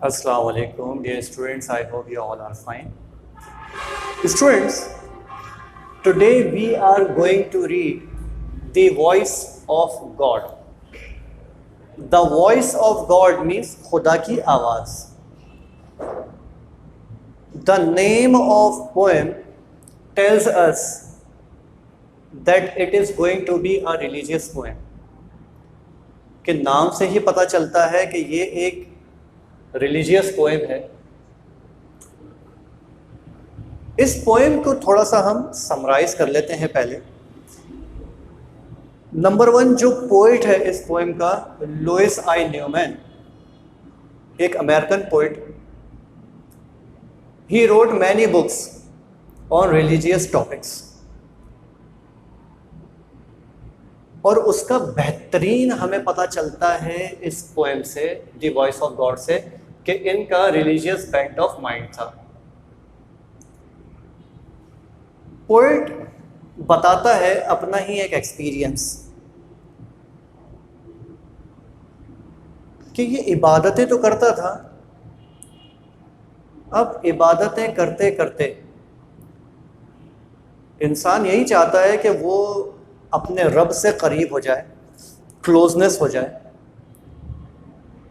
Assalamu alaikum, dear students. I hope you all are fine. Students, today we are going to read the voice of God. The voice of God means खुदा की आवाज़. The name of poem tells us that it is going to be a religious poem. कि नाम से ही पता चलता है कि ये एक रिलीजियस पोएम है. इस पोएम को थोड़ा सा हम समराइज कर लेते हैं. पहले नंबर 1 जो पोइट है इस पोएम का, लुइस आई न्यूमैन, एक American poet. He wrote many books on religious topics और उसका बेहतरीन हमें पता चलता है इस पोएम से, द वॉइस ऑफ गॉड से, कि इनका रिलीजियस बेंट ऑफ माइंड था. पोएट बताता है अपना ही एक एक्सपीरियंस कि ये इबादतें तो करता था, अब इबादतें करते करते इंसान यही चाहता है कि वो अपने रब से करीब हो जाए, क्लोजनेस हो जाए.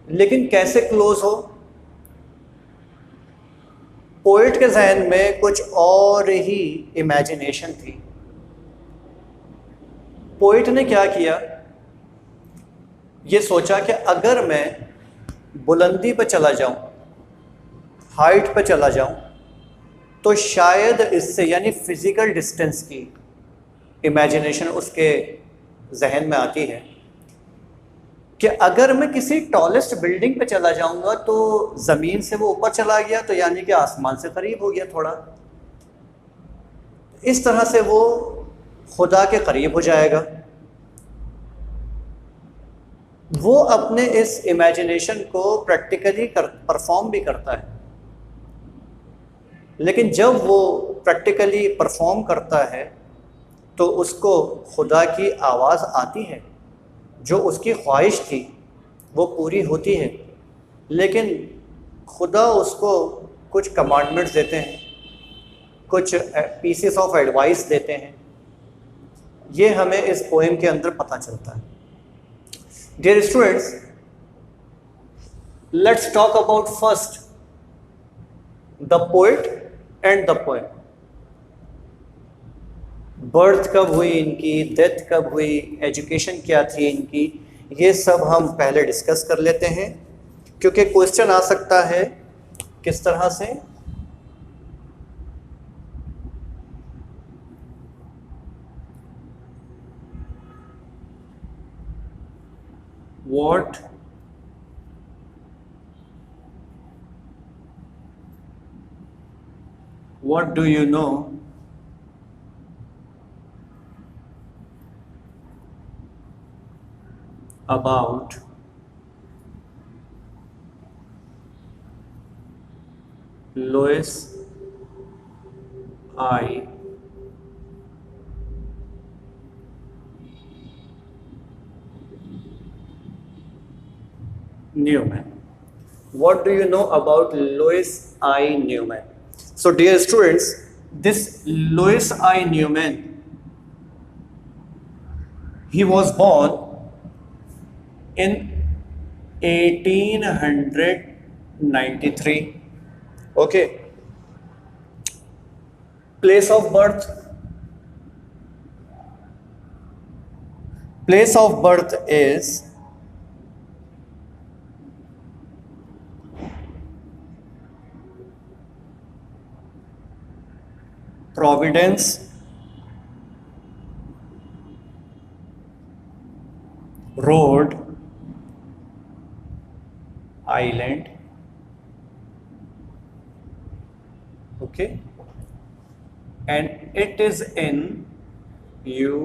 लेकिन कैसे क्लोज हो? पोएट के जहन में कुछ और ही इमेजिनेशन थी. पोएट ने क्या किया, ये सोचा कि अगर मैं बुलंदी पर चला जाऊं, हाइट पर चला जाऊं, तो शायद इससे, यानी फिजिकल डिस्टेंस की इमेजिनेशन उसके जहन में आती है कि अगर मैं किसी टॉलेस्ट बिल्डिंग पे चला जाऊंगा तो ज़मीन से वो ऊपर चला गया, तो यानी कि आसमान से करीब हो गया थोड़ा. इस तरह से वो खुदा के करीब हो जाएगा. वो अपने इस इमेजिनेशन को प्रैक्टिकली परफॉर्म भी करता है. लेकिन जब वो प्रैक्टिकली परफॉर्म करता है तो उसको खुदा की आवाज़ आती है. जो उसकी ख्वाहिश थी वो पूरी होती है, लेकिन खुदा उसको कुछ कमांडमेंट्स देते हैं, कुछ पीसेस ऑफ एडवाइस देते हैं. ये हमें इस पोएम के अंदर पता चलता है. Dear students, let's talk about first the poet and the poem. Birth कब हुई इनकी, डेथ कब हुई, एजुकेशन क्या थी इनकी, ये सब हम पहले डिस्कस कर लेते हैं, क्योंकि क्वेश्चन आ सकता है किस तरह से. what do you know about Louis I. Newman? What do you know about Louis I. Newman? So dear students, this Louis I. Newman, he was born in 1893. Okay. Place of birth. Place of birth is Providence, Rhode Island. Okay, and it is in USA.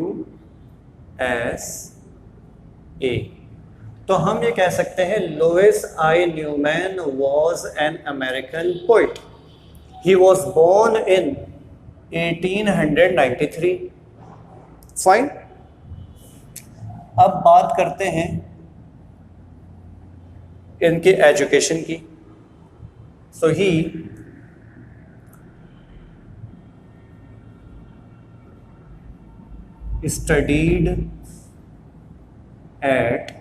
तो हम ये कह सकते हैं Louis I Newman was an American poet. He was born in 1893. Fine. अब बात करते हैं इनके एजुकेशन की. So he studied at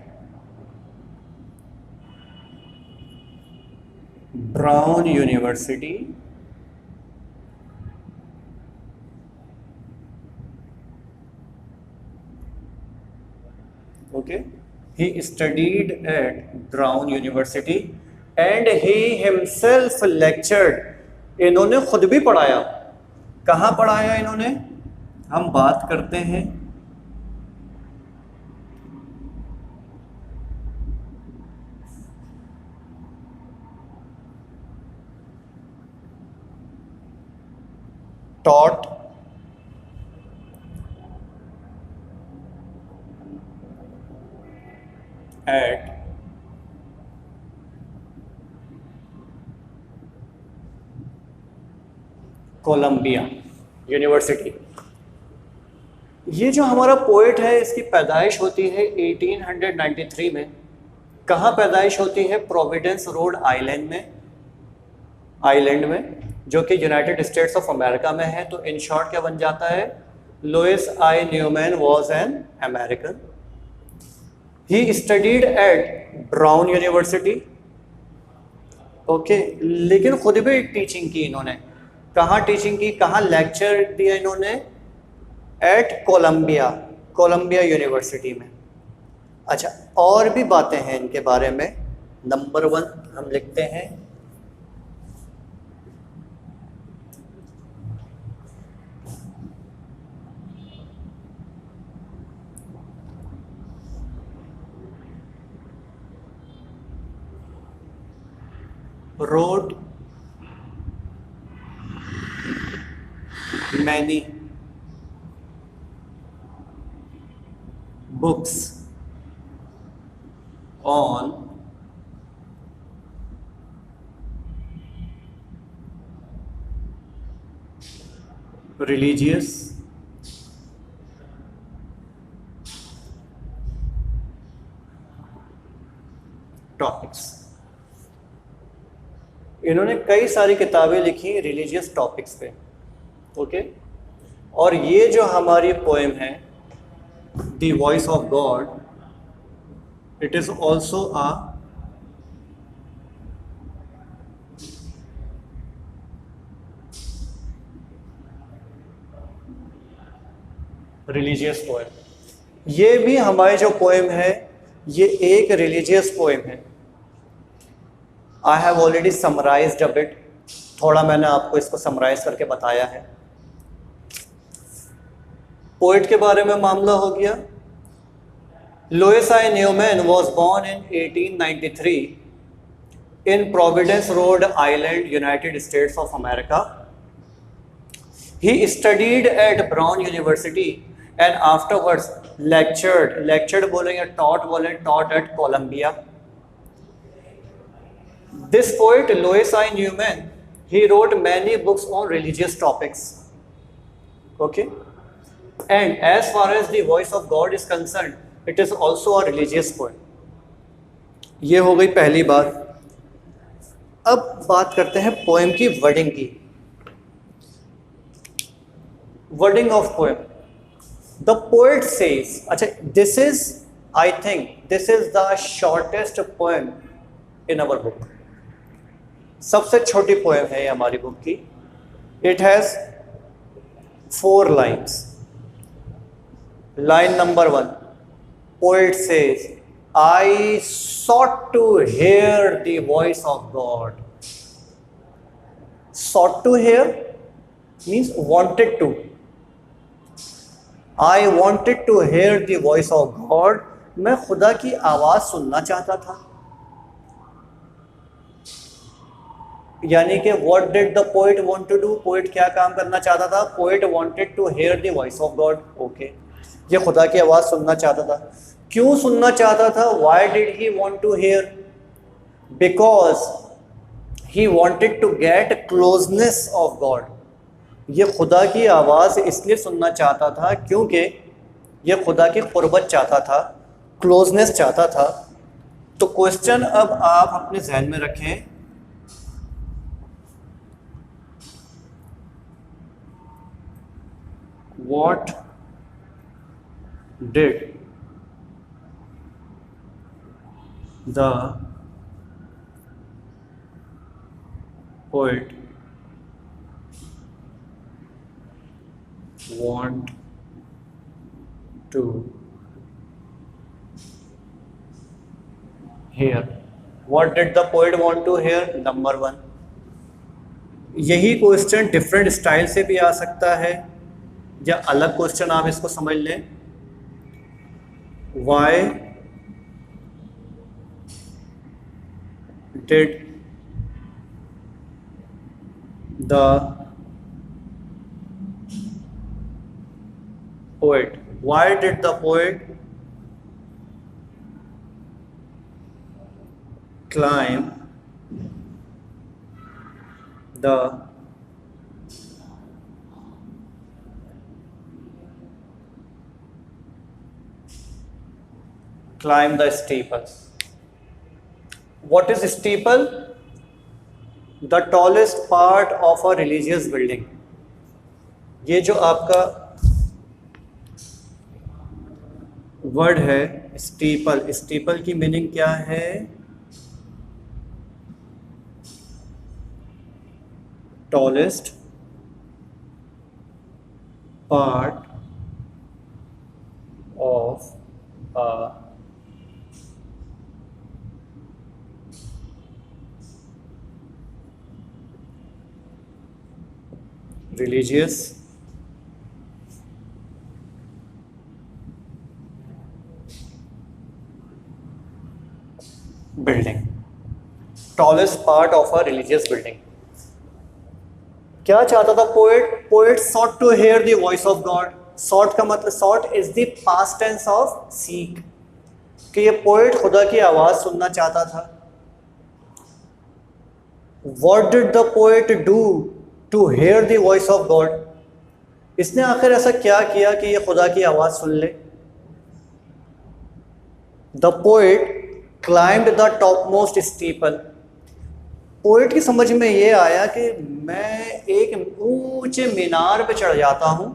Brown University okay, he studied at Brown University and he himself lectured, इन्होंने खुद भी पढ़ाया। कहाँ पढ़ाया इन्होंने? हम बात करते हैं taught at कोलंबिया यूनिवर्सिटी। ये जो हमारा पोएट है इसकी पैदाइश होती है 1893 में। कहाँ पैदाइश होती है? प्रोविडेंस रोड आइलैंड में जो कि यूनाइटेड स्टेट्स ऑफ अमेरिका में है। तो इन शॉर्ट क्या बन जाता है? Louis I Newman was an American. He studied at Brown University okay, लेकिन खुद भी टीचिंग की इन्होंने। कहाँ टीचिंग की, कहाँ लेक्चर दिया इन्होंने? एट कोलंबिया यूनिवर्सिटी में। अच्छा, और भी बातें हैं इनके बारे में। नंबर 1 हम लिखते हैं wrote many books on religious topics. इन्होंने कई सारी किताबें लिखी रिलीजियस टॉपिक्स पे ओके। और ये जो हमारी पोएम है the voice of God, it is also a religious poem. ये भी हमारी जो पोएम है ये एक रिलीजियस पोएम है। I have already summarised a bit, थोड़ा मैंने आपको इसको समराइज करके बताया है। पोएट के बारे में मामला हो गया। Louis I Newman was born in 1893 in Providence Rhode Island, United States of America. He studied at Brown University and afterwards lectured बोलेंगे, taught at Columbia. This poet Louis I. Newman, he wrote many books on religious topics. Okay, and as far as the voice of God is concerned, it is also a religious poem. ये हो गई पहली बात। अब बात करते हैं poem की वर्डिंग की। Wording of poem. The poet says, अच्छा, this is, I think, this is the shortest poem in our book. सबसे छोटी पोएम है ये हमारी बुक की। It has 4 lines. Line number 1, poet says, I sought to hear the voice of God. Sought to hear means wanted to. I wanted to hear the voice of God. मैं खुदा की आवाज़ सुनना चाहता था। यानी कि what did the poet want to do? Poet क्या काम करना चाहता था? Poet wanted to hear the voice of God. Okay, ये खुदा की आवाज़ सुनना चाहता था। क्यों सुनना चाहता था? Why did he want to hear? Because he wanted to get closeness of God. ये खुदा की आवाज़ इसलिए सुनना चाहता था क्योंकि ये खुदा की क़ुर्बत चाहता था, क्लोजनेस चाहता था। तो क्वेश्चन अब आप अपने जहन में रखें what did the poet want to hear? What did the poet want to hear? Number 1। यही क्वेश्चन डिफरेंट स्टाइल से भी आ सकता है, या अलग क्वेश्चन आप इसको समझ लें। Why did the poet climb the steeple? What is steeple? The tallest part of a religious building. ये जो आपका वर्ड है स्टीपल, स्टीपल की मीनिंग क्या है? Tallest part of a religious building. Tallest part of a religious building. क्या चाहता था poet? Poet sought to hear the voice of God. sought का मतलब, sought is the past tense of seek, कि ये पोएट खुदा की आवाज सुनना चाहता था। What did the poet do to hear the voice of God? इसने आखिर ऐसा क्या किया कि ये खुदा की आवाज सुन ले? The poet climbed the topmost steeple. Poet की समझ में ये आया कि मैं एक ऊंचे मीनार पे चढ़ जाता हूं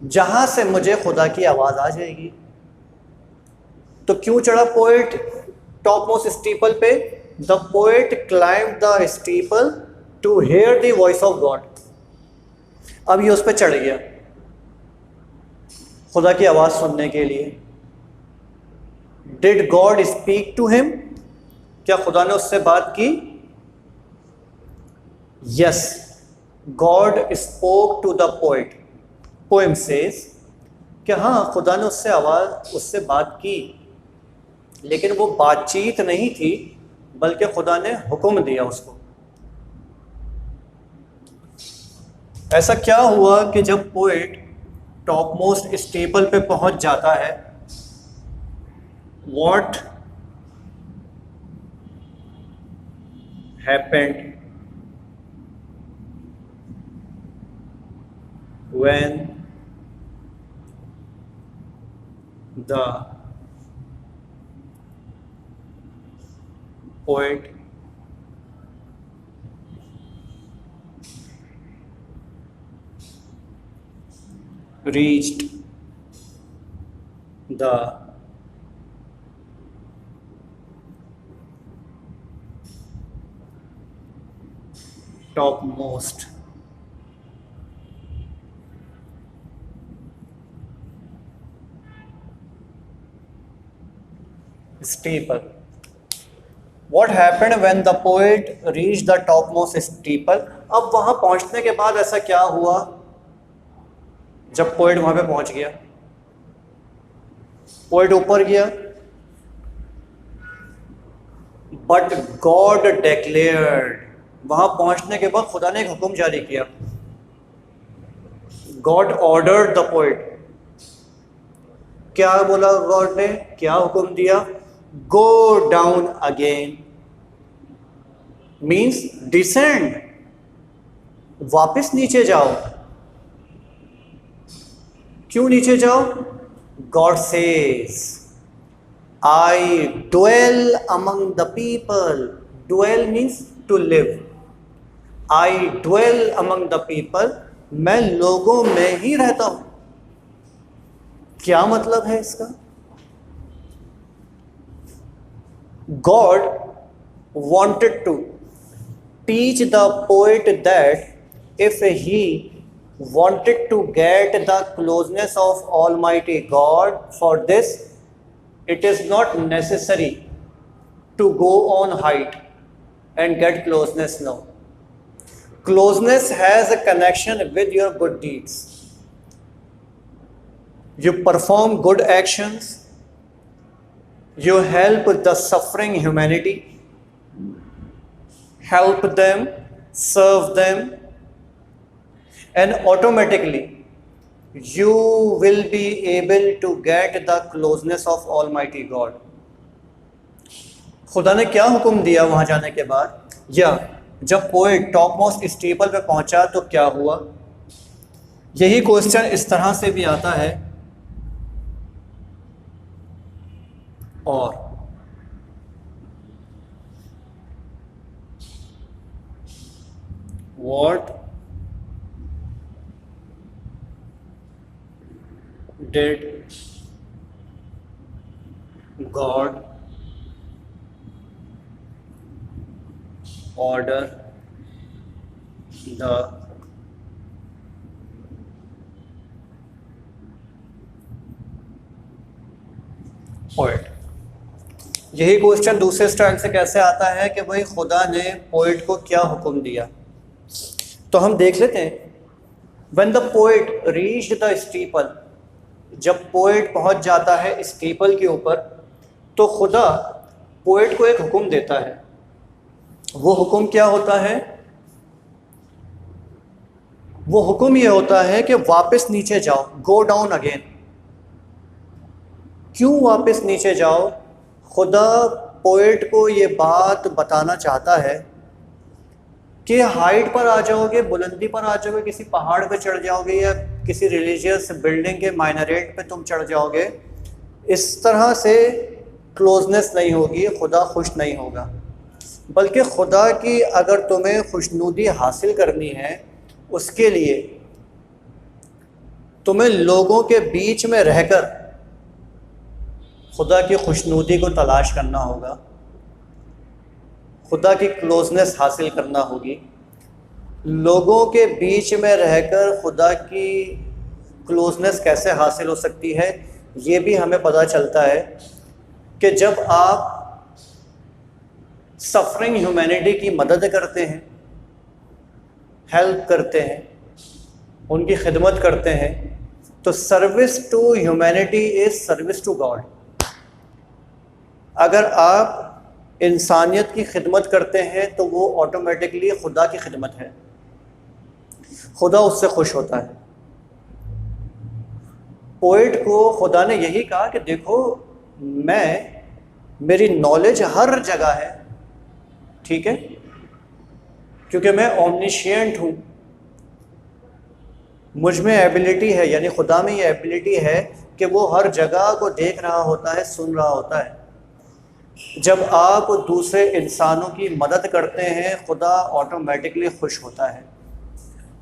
जहां से मुझे खुदा की आवाज आ जाएगी। तो क्यों चढ़ा पोएट टॉप मोस्ट स्टीपल पे? The poet climb the steeple to hear the voice of God. अब ये उस पर चढ़ गया खुदा की आवाज सुनने के लिए। Did God speak to him? क्या खुदा ने उससे बात की? Yes, God spoke to the poet. Poem says कि हाँ, खुदा ने उससे बात की, लेकिन वो बातचीत नहीं थी, बल्कि खुदा ने हुक्म दिया उसको। ऐसा क्या हुआ कि जब पोएट टॉप मोस्ट स्टेबल पे पहुंच जाता है, what happened when the poet reached the topmost steeple? What happened when the poet reached the topmost steeple? अब वहां पहुंचने के बाद ऐसा क्या हुआ जब पोएट वहां पे पहुंच गया? पोएट ऊपर गया, बट गॉड डिक्लेयर्ड। वहां पहुंचने के बाद खुदा ने एक हुक्म जारी किया। God ordered the poet. क्या बोला गॉड ने? क्या हुक्म दिया? Go down again, means descend, वापस नीचे जाओ। क्यों नीचे जाओ? God says I dwell among the people. Dwell means to live. I dwell among the people मैं लोगों में ही रहता हूं। क्या मतलब है इसका? God wanted to teach the poet that if he wanted to get the closeness of Almighty God, for this it is not necessary to go on height and get closeness now. Closeness has a connection with your good deeds. You perform good actions, you help the suffering humanity, help them, serve them, and automatically you will be able to get the closeness of Almighty God. खुदा ने क्या हुक्म दिया वहां जाने के बाद? या जब पोएट टॉप मोस्ट स्टेपल पे पहुंचा तो क्या हुआ? यही क्वेश्चन इस तरह से भी आता है, और what did God order the poet? यही क्वेश्चन दूसरे स्टाइल से कैसे आता है कि भाई खुदा ने पोएट को क्या हुक्म दिया? तो हम देख लेते हैं। When the poet reached the steeple, जब पोएट पहुंच जाता है स्टीपल के ऊपर, तो खुदा पोएट को एक हुक्म देता है। वो हुक्म क्या होता है? वो हुक्म ये होता है कि वापस नीचे जाओ, गो डाउन अगेन। क्यों वापस नीचे जाओ? खुदा पोएट को ये बात बताना चाहता है कि हाइट पर आ जाओगे, बुलंदी पर आ जाओगे, किसी पहाड़ पे चढ़ जाओगे या किसी रिलीजियस बिल्डिंग के माइनरेट पे तुम चढ़ जाओगे, इस तरह से क्लोजनेस नहीं होगी, खुदा खुश नहीं होगा। बल्कि खुदा की अगर तुम्हें खुशनुदी हासिल करनी है, उसके लिए तुम्हें लोगों के बीच में रहकर खुदा की खुशनुदी को तलाश करना होगा, खुदा की क्लोजनेस हासिल करना होगी। लोगों के बीच में रहकर खुदा की क्लोजनेस कैसे हासिल हो सकती है, ये भी हमें पता चलता है कि जब आप सफरिंग ह्यूमैनिटी की मदद करते हैं, हेल्प करते हैं, उनकी खिदमत करते हैं, तो service to humanity is service to God. अगर आप इंसानियत की खिदमत करते हैं तो वो ऑटोमेटिकली खुदा की खिदमत है, खुदा उससे खुश होता है। पोएट को खुदा ने यही कहा कि देखो, मेरी नॉलेज हर जगह है, ठीक है, क्योंकि मैं ओमनिशिएंट हूँ, मुझ में एबिलिटी है, यानी खुदा में ये एबिलिटी है कि वो हर जगह को देख रहा होता है, सुन रहा होता है। जब आप दूसरे इंसानों की मदद करते हैं, खुदा ऑटोमेटिकली खुश होता है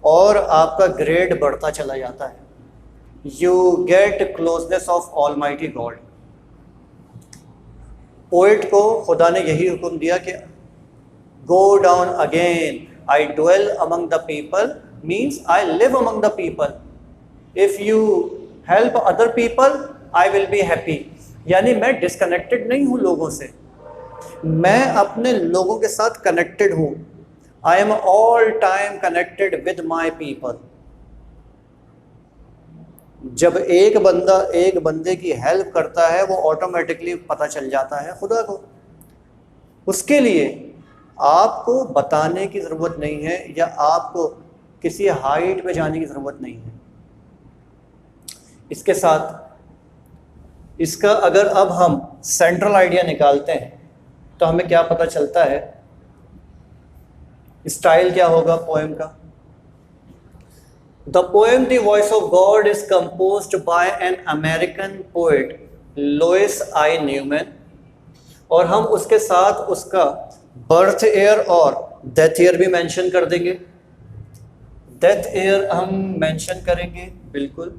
और आपका ग्रेड बढ़ता चला जाता है। You get closeness of almighty God. Poet को खुदा ने यही हुक्म दिया कि go down again, I dwell among the people means I live among the people. If you help other people I will be happy. यानी मैं डिस्कनेक्टेड नहीं हूँ लोगों से, मैं अपने लोगों के साथ कनेक्टेड हूँ। I am all time connected with my people. जब एक बंदा एक बंदे की हेल्प करता है, वो ऑटोमेटिकली पता चल जाता है खुदा को। उसके लिए आपको बताने की ज़रूरत नहीं है या आपको किसी हाइट पे जाने की ज़रूरत नहीं है। इसके साथ इसका अगर अब हम सेंट्रल आइडिया निकालते हैं तो हमें क्या पता चलता है? स्टाइल क्या होगा पोएम का? The poem the voice of God is composed by an American poet Louis I Newman, और हम उसके साथ उसका बर्थ ईयर और डेथ ईयर भी मेंशन कर देंगे। डेथ ईयर हम मेंशन करेंगे बिल्कुल।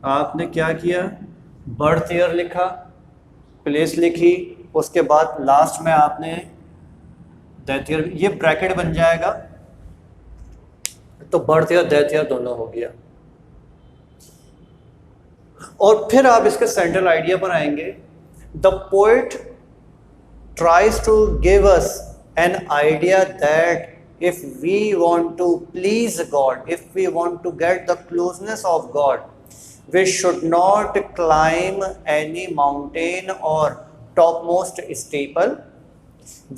आपने क्या किया, बर्थ ईयर लिखा, प्लेस लिखी, उसके बाद लास्ट में आपने डेथ ईयर, ये ब्रैकेट बन जाएगा, तो बर्थ ईयर डेथ ईयर दोनों हो गया। और फिर आप इसके सेंट्रल आइडिया पर आएंगे। The poet tries to give us an idea that if we want to please God, if we want to get the closeness of God, we should not climb any mountain or topmost steeple.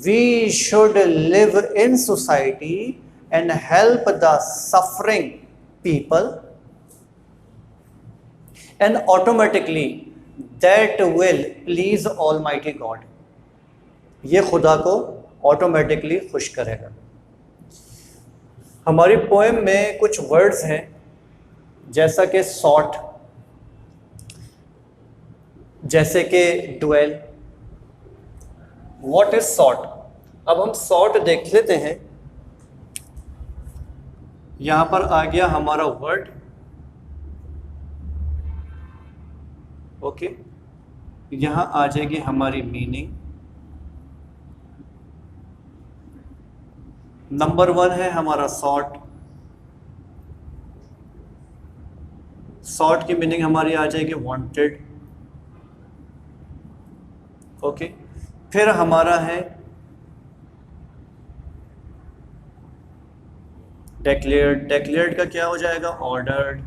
We should live in society and help the suffering people, and automatically that will please Almighty God. ये खुदा को automatically खुश करेगा। हमारी poem में कुछ words हैं जैसा कि सॉट, जैसे कि ड्वेल। What is sought? अब हम सॉट देख लेते हैं। यहां पर आ गया हमारा वर्ड, ओके। यहां आ जाएगी हमारी मीनिंग। नंबर 1 है हमारा सॉट। सॉट की मीनिंग हमारी आ जाएगी वांटेड, ओके। फिर हमारा है डेक्लेयर्ड। डेक्लेयर्ड का क्या हो जाएगा? ऑर्डर्ड।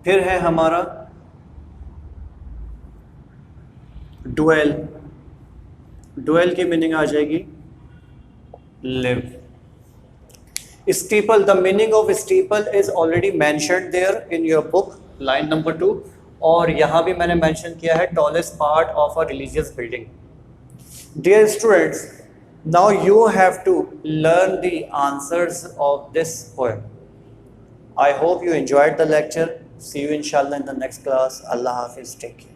फिर है हमारा ड्वेल। ड्वेल की मीनिंग आ जाएगी live. Steeple, the meaning of steeple is already mentioned there in your book, line number 2। और यहाँ भी मैंने मेंशन किया है tallest part of a religious building. Dear students, now you have to learn the answers of this poem. I hope you enjoyed the lecture. See you inshallah in the next class. Allah Hafiz. Take care.